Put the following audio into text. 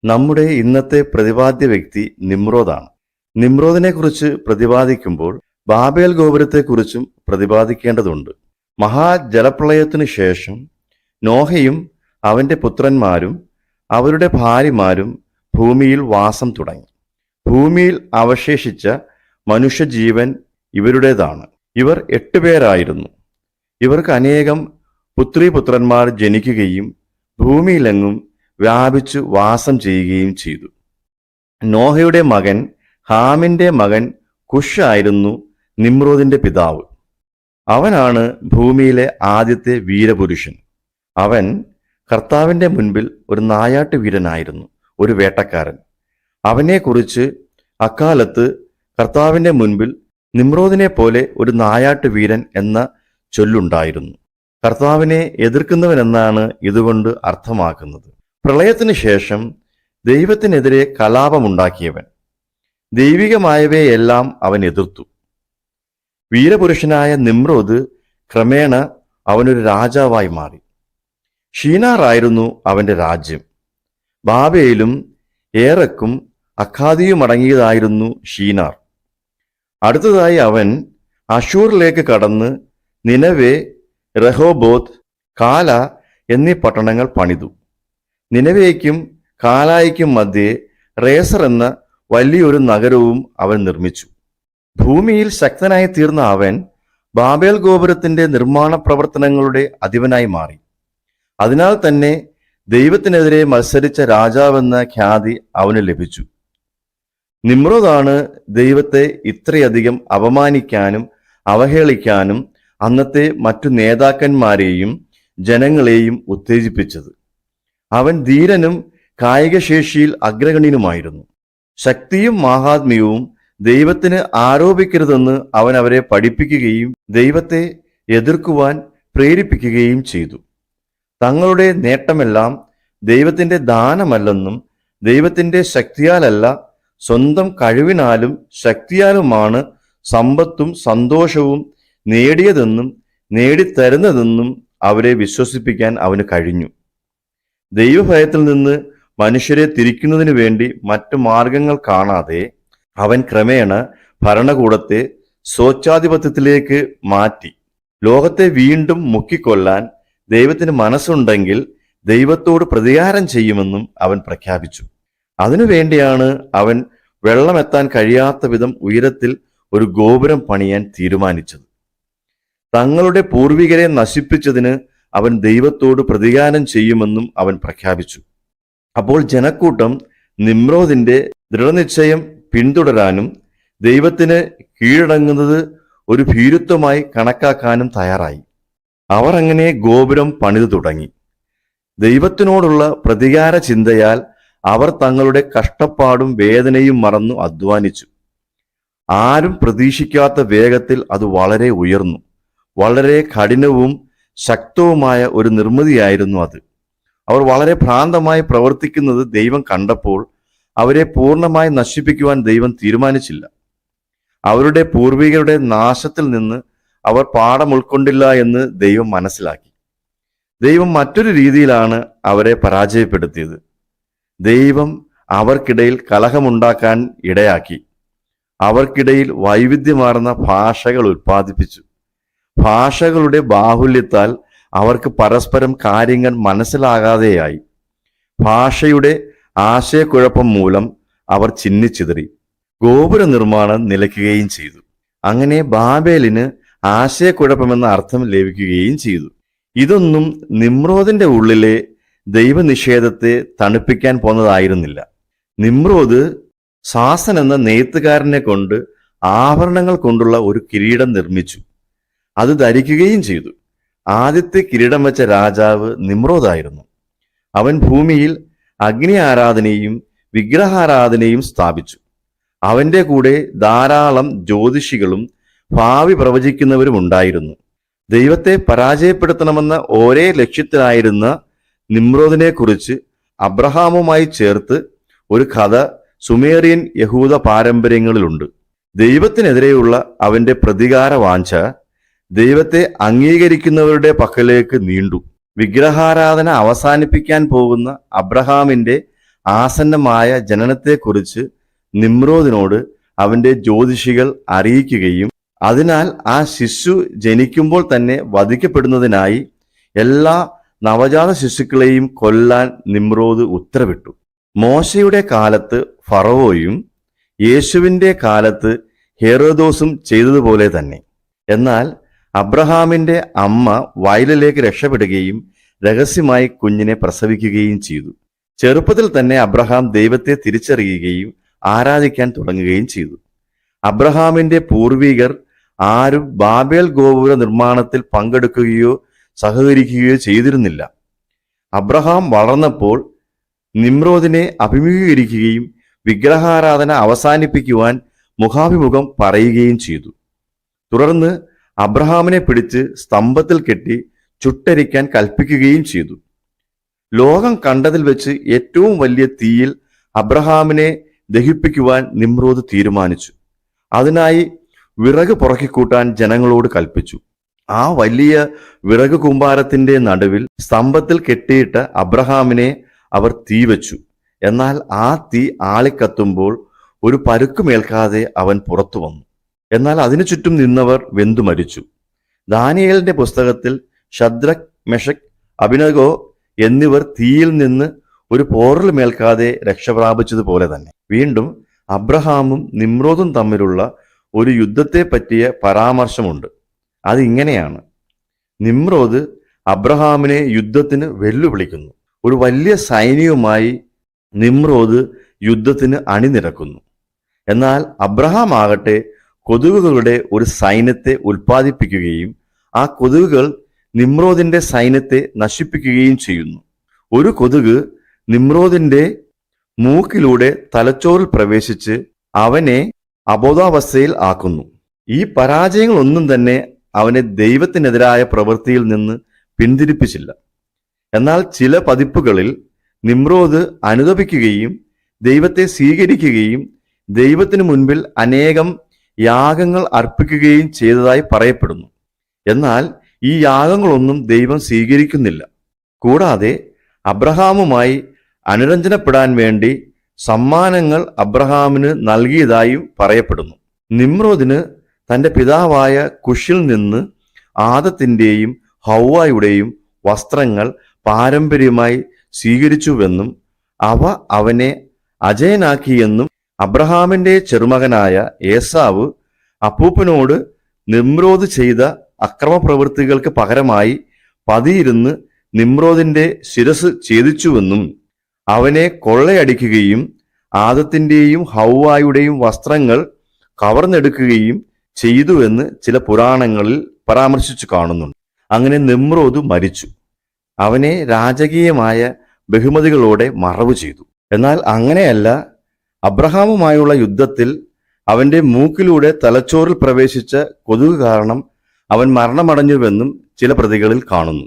നമ്മുടെ ഇന്നത്തെ പ്രതിപാദ്യ വ്യക്തി നിമ്രോദാണ്. നിമ്രോദിനെ കുറിച്ച് പ്രതിപാദിക്കുമ്പോൾ ബാബേൽ ഗോപുരത്തെക്കുറിച്ചും പ്രതിപാദിക്കേണ്ടതുണ്ട്. മഹാജലപ്രളയത്തിനു ശേഷം നോഹയും അവന്റെ പുത്രന്മാരും അവരുടെ ഭാര്യമാരും ഭൂമിയിൽ വാസം തുടങ്ങി. ഭൂമിയിൽ അവശേഷിച്ച മനുഷ്യജീവൻ ഇവരുടേതാണ്. ഇവർ 8 പേരായിരുന്നു. ഇവർക്ക് അനേകം പുത്രീപുത്രന്മാർ ജനിക്കുകയും ഭൂമിയിലെങ്ങും വ്യാപിച്ചു വാസം ചെയ്യുകയും ചെയ്തു. നോഹയുടെ മകൻ ഹാമിന്റെ മകൻ കുഷ് ആയിരുന്നു നിമ്രോദിന്റെ പിതാവ്. അവനാണ് ഭൂമിയിലെ ആദ്യത്തെ വീരപുരുഷൻ. അവൻ കർത്താവിന്റെ മുൻപിൽ ഒരു നായാട്ട് വീരനായിരുന്നു, ഒരു വേട്ടക്കാരൻ. അവനെക്കുറിച്ച് അക്കാലത്ത് കർത്താവിന്റെ മുൻപിൽ നിമ്രോദിനെ പോലെ ഒരു നായാട്ട് വീരൻ എന്ന ചൊല്ലുണ്ടായിരുന്നു. കർത്താവിനെ എതിർക്കുന്നവനെന്നാണ് ഇതുകൊണ്ട് അർത്ഥമാക്കുന്നത്. പ്രളയത്തിന് ശേഷം ദൈവത്തിനെതിരെ കലാപമുണ്ടാക്കിയവൻ. ദൈവികമായവയെല്ലാം അവൻ എതിർത്തു. വീരപുരുഷനായ നിമ്രോദ് ക്രമേണ അവനൊരു രാജാവായി മാറി. ഷീനാറായിരുന്നു അവന്റെ രാജ്യം. ബാബേലും ഏറക്കും അഖാദിയുമടങ്ങിയതായിരുന്നു ഷീനാർ. അടുത്തതായി അവൻ അശൂറിലേക്ക് കടന്ന് നിനവെ, റഹോബോത്ത്, കാല എന്നീ പട്ടണങ്ങൾ പണിതു. നിനവേയ്ക്കും കാലായിക്കും മധ്യേ റേസർ എന്ന വലിയൊരു നഗരവും അവൻ നിർമ്മിച്ചു. ഭൂമിയിൽ ശക്തനായി തീർന്ന അവൻ ബാബേൽ ഗോപുരത്തിന്റെ നിർമ്മാണ പ്രവർത്തനങ്ങളുടെ അധിപനായി മാറി. അതിനാൽ തന്നെ ദൈവത്തിനെതിരെ മത്സരിച്ച രാജാവെന്ന ഖ്യാതി അവന് ലഭിച്ചു. നിമ്രോദാണ് ദൈവത്തെ ഇത്രയധികം അപമാനിക്കാനും അവഹേളിക്കാനും അന്നത്തെ മറ്റു നേതാക്കന്മാരെയും ജനങ്ങളെയും ഉത്തേജിപ്പിച്ചത്. അവൻ ധീരനും കായികശേഷിയിൽ അഗ്രഗണ്യനുമായിരുന്നു. ശക്തിയും മാഹാത്മ്യവും ദൈവത്തിന് ആരോപിക്കരുതെന്ന് അവൻ അവരെ പഠിപ്പിക്കുകയും ദൈവത്തെ എതിർക്കുവാൻ പ്രേരിപ്പിക്കുകയും ചെയ്തു. തങ്ങളുടെ നേട്ടമെല്ലാം ദൈവത്തിന്റെ ദാനമല്ലെന്നും ദൈവത്തിന്റെ ശക്തിയാലല്ല, സ്വന്തം കഴിവിനാലും ശക്തിയാലുമാണ് സമ്പത്തും സന്തോഷവും നേടിയതെന്നും നേടിത്തരുന്നതെന്നും അവരെ വിശ്വസിപ്പിക്കാൻ അവന് കഴിഞ്ഞു. ദൈവഭയത്തിൽ നിന്ന് മനുഷ്യരെ തിരിക്കുന്നതിനു വേണ്ടി മറ്റു മാർഗങ്ങൾ കാണാതെ അവൻ ക്രമേണ ഭരണകൂടത്തെ സ്വച്ഛാധിപത്യത്തിലേക്ക് മാറ്റി. ലോകത്തെ വീണ്ടും മുക്കിക്കൊല്ലാൻ ദൈവത്തിന് മനസ്സുണ്ടെങ്കിൽ ദൈവത്തോട് പ്രതികാരം ചെയ്യുമെന്നും അവൻ പ്രഖ്യാപിച്ചു. അതിനുവേണ്ടിയാണ് അവൻ വെള്ളമെത്താൻ കഴിയാത്ത വിധം ഉയരത്തിൽ ഒരു ഗോപുരം പണിയാൻ തീരുമാനിച്ചത്. തങ്ങളുടെ പൂർവികരെ നശിപ്പിച്ചതിന് അവൻ ദൈവത്തോട് പ്രതികാരം ചെയ്യുമെന്നും അവൻ പ്രഖ്യാപിച്ചു. അപ്പോൾ ജനക്കൂട്ടം നിമ്രോദിന്റെ ദൃഢനിശ്ചയം പിന്തുടരാനും ദൈവത്തിന് കീഴടങ്ങുന്നത് ഒരു ഭീരുത്വമായി കണക്കാക്കാനും തയ്യാറായി. അവർ അങ്ങനെ ഗോപുരം പണിതു തുടങ്ങി. ദൈവത്തിനോടുള്ള പ്രതികാര ചിന്തയാൽ അവർ തങ്ങളുടെ കഷ്ടപ്പാടും വേദനയും മറന്നു അധ്വാനിച്ചു. ആരും പ്രതീക്ഷിക്കാത്ത വേഗത്തിൽ അത് വളരെ ഉയർന്നു. വളരെ കഠിനവും ശക്തവുമായ ഒരു നിർമ്മിതിയായിരുന്നു അത്. അവർ വളരെ ഭ്രാന്തമായി പ്രവർത്തിക്കുന്നത് ദൈവം കണ്ടപ്പോൾ അവരെ പൂർണ്ണമായി നശിപ്പിക്കുവാൻ ദൈവം തീരുമാനിച്ചില്ല. അവരുടെ പൂർവികരുടെ നാശത്തിൽ നിന്ന് അവർ പാഠം ഉൾക്കൊണ്ടില്ല എന്ന് ദൈവം മനസ്സിലാക്കി. ദൈവം മറ്റൊരു രീതിയിലാണ് അവരെ പരാജയപ്പെടുത്തിയത്. ദൈവം അവർക്കിടയിൽ കലഹമുണ്ടാക്കാൻ ഇടയാക്കി. അവർക്കിടയിൽ വൈവിധ്യമാർന്ന ഭാഷകൾ ഉൽപ്പാദിപ്പിച്ചു. ഭാഷകളുടെ ബാഹുല്യത്താൽ അവർക്ക് പരസ്പരം കാര്യങ്ങൾ മനസ്സിലാകാതെയായി. ഭാഷയുടെ ആശയക്കുഴപ്പം മൂലം അവർ ചിന്നിച്ചിതറി. ഗോപുര നിർമ്മാണം നിലയ്ക്കുകയും ചെയ്തു. അങ്ങനെ ബാബേലിന് ആശയക്കുഴപ്പമെന്ന അർത്ഥം ലഭിക്കുകയും ചെയ്തു. ഇതൊന്നും നിമ്രോദിന്റെ ഉള്ളിലെ ദൈവനിഷേധത്തെ തണുപ്പിക്കാൻ പോന്നതായിരുന്നില്ല. നിമ്രോദ് സാസൻ എന്ന നെയ്ത്തുകാരനെ കൊണ്ട് ആഭരണങ്ങൾ കൊണ്ടുള്ള ഒരു കിരീടം നിർമ്മിച്ചു. അത് ധരിക്കുകയും ചെയ്തു. ആദ്യത്തെ കിരീടം വെച്ച രാജാവ് നിമ്രോദായിരുന്നു. അവൻ ഭൂമിയിൽ അഗ്നി ആരാധനയും വിഗ്രഹാരാധനയും സ്ഥാപിച്ചു. അവന്റെ കൂടെ ധാരാളം ജ്യോതിഷികളും ഭാവി പ്രവചിക്കുന്നവരും ഉണ്ടായിരുന്നു. ദൈവത്തെ പരാജയപ്പെടുത്തണമെന്ന ഒരേ ലക്ഷ്യത്തിലായിരുന്ന നിമ്രോദിനെ കുറിച്ച് അബ്രഹാമുമായി ചേർത്ത് ഒരു കഥ സുമേറിയൻ യഹൂദ പാരമ്പര്യങ്ങളിലുണ്ട്. ദൈവത്തിനെതിരെയുള്ള അവന്റെ പ്രതികാര വാഞ്ച ദൈവത്തെ അംഗീകരിക്കുന്നവരുടെ പക്കലേക്ക് നീണ്ടു. വിഗ്രഹാരാധന അവസാനിപ്പിക്കാൻ പോകുന്ന അബ്രഹാമിന്റെ ആസന്നമായ ജനനത്തെക്കുറിച്ച് നിമ്രോദിനോട് അവന്റെ ജ്യോതിഷികൾ അറിയിക്കുകയും അതിനാൽ ആ ശിശു ജനിക്കുമ്പോൾ തന്നെ വധിക്കപ്പെടുന്നതിനായി എല്ലാ നവജാത ശിശുക്കളെയും കൊല്ലാൻ നിമ്രോദ് ഉത്തരവിട്ടു. മോശയുടെ കാലത്ത് ഫറവോയും യേശുവിന്റെ കാലത്ത് ഹെറോദോസും ചെയ്തതുപോലെ തന്നെ. എന്നാൽ അബ്രഹാമിന്റെ അമ്മ വയലിലേക്ക് രക്ഷപ്പെടുകയും രഹസ്യമായി കുഞ്ഞിനെ പ്രസവിക്കുകയും ചെയ്തു. ചെറുപ്പത്തിൽ തന്നെ അബ്രഹാം ദൈവത്തെ തിരിച്ചറിയുകയും ആരാധിക്കാൻ തുടങ്ങുകയും ചെയ്തു. അബ്രഹാമിന്റെ പൂർവികർ ആരും ബാബേൽ ഗോപുര നിർമ്മാണത്തിൽ പങ്കെടുക്കുകയോ സഹകരിക്കുകയോ ചെയ്തിരുന്നില്ല. അബ്രഹാം വളർന്നപ്പോൾ നിമ്രോദിനെ അഭിമുഖീകരിക്കുകയും വിഗ്രഹാരാധന അവസാനിപ്പിക്കുവാൻ മുഖാഭിമുഖം പറയുകയും ചെയ്തു. തുടർന്ന് അബ്രഹാമിനെ പിടിച്ച് സ്തംഭത്തിൽ കെട്ടി ചുട്ടരിക്കാൻ കൽപ്പിക്കുകയും ചെയ്തു. ലോകം കണ്ടതിൽ വെച്ച് ഏറ്റവും വലിയ തീയിൽ അബ്രഹാമിനെ ദഹിപ്പിക്കുവാൻ നിമ്രോദ് തീരുമാനിച്ചു. അതിനായി വിറക് പുറക്കിക്കൂട്ടാൻ ജനങ്ങളോട് കൽപ്പിച്ചു. ആ വലിയ വിറക് കൂമ്പാരത്തിന്റെ നടുവിൽ സ്തംഭത്തിൽ കെട്ടിയിട്ട അബ്രഹാമിനെ അവർ തീ വെച്ചു. എന്നാൽ ആ തീ ആളിക്കത്തുമ്പോൾ ഒരു പരുക്കുമേൽക്കാതെ അവൻ പുറത്തു വന്നു. എന്നാൽ അതിനു ചുറ്റും നിന്നവർ വെന്തു മരിച്ചു. ദാനിയേലിന്റെ പുസ്തകത്തിൽ ശദ്രക്, മെഷക്, അബിനഗോ എന്നിവർ തീയിൽ നിന്ന് ഒരു പോറലുമേൽക്കാതെ രക്ഷപ്രാപിച്ചതുപോലെ തന്നെ. വീണ്ടും അബ്രഹാമും നിമ്രോദും തമ്മിലുള്ള ഒരു യുദ്ധത്തെ പറ്റിയ പരാമർശമുണ്ട്. അതിങ്ങനെയാണ്: നിമ്രോദ് അബ്രഹാമിനെ യുദ്ധത്തിന് വെല്ലുവിളിക്കുന്നു. ഒരു വലിയ സൈന്യവുമായി നിമ്രോദ് യുദ്ധത്തിന് അണിനിരക്കുന്നു. എന്നാൽ അബ്രഹാം ആകട്ടെ കൊതുകുകളുടെ ഒരു സൈന്യത്തെ ഉൽപ്പാദിപ്പിക്കുകയും ആ കൊതുകുകൾ നിമ്രോദിന്റെ സൈന്യത്തെ നശിപ്പിക്കുകയും ചെയ്യുന്നു. ഒരു കൊതുക് നിമ്രോദിന്റെ മൂക്കിലൂടെ തലച്ചോറിൽ പ്രവേശിച്ച് അവനെ അബോധാവസ്ഥയിൽ ആക്കുന്നു. ഈ പരാജയങ്ങളൊന്നും തന്നെ അവനെ ദൈവത്തിനെതിരായ പ്രവൃത്തിയിൽ നിന്ന് പിന്തിരിപ്പിച്ചില്ല. എന്നാൽ ചില പതിപ്പുകളിൽ നിമ്രോദ് അനുതപിക്കുകയും ദൈവത്തെ സ്വീകരിക്കുകയും ദൈവത്തിനു മുൻപിൽ അനേകം യാഗങ്ങൾ അർപ്പിക്കുകയും ചെയ്തതായി പറയപ്പെടുന്നു. എന്നാൽ ഈ യാഗങ്ങളൊന്നും ദൈവം സ്വീകരിക്കുന്നില്ല. കൂടാതെ അബ്രഹാമുമായി അനുരഞ്ജനപ്പെടാൻ വേണ്ടി സമ്മാനങ്ങൾ അബ്രഹാമിന് നൽകിയതായും പറയപ്പെടുന്നു. നിമ്രോദിന് തന്റെ പിതാവായ കുഷിൽ നിന്ന് ആദത്തിന്റെയും ഹൗവായുടെയും വസ്ത്രങ്ങൾ പാരമ്പര്യമായി സ്വീകരിച്ചുവെന്നും അവ അവനെ അജയനാക്കിയെന്നും അബ്രഹാമിന്റെ ചെറുമകനായ ഏസാവ് അപ്പൂപ്പനോട് നിമ്രോദ് ചെയ്ത അക്രമപ്രവൃത്തികൾക്ക് പകരമായി പതിയിരുന്ന് നിമ്രോദിന്റെ ശിരസ് ഛേദിച്ചുവെന്നും അവനെ കൊള്ളയടിക്കുകയും ആദത്തിന്റെയും ഹൗവായുടെയും വസ്ത്രങ്ങൾ കവർന്നെടുക്കുകയും ചെയ്തുവെന്ന് ചില പുരാണങ്ങളിൽ പരാമർശിച്ചു കാണുന്നുണ്ട്. അങ്ങനെ നിമ്രോദ് മരിച്ചു. അവനെ രാജകീയമായ ബഹുമതികളോടെ മറവു ചെയ്തു. എന്നാൽ അങ്ങനെയല്ല, അബ്രഹാമുമായുള്ള യുദ്ധത്തിൽ അവന്റെ മൂക്കിലൂടെ തലച്ചോറിൽ പ്രവേശിച്ച കൊതുക് കാരണം അവൻ മരണമടഞ്ഞുവെന്നും ചില പ്രതികളിൽ കാണുന്നു.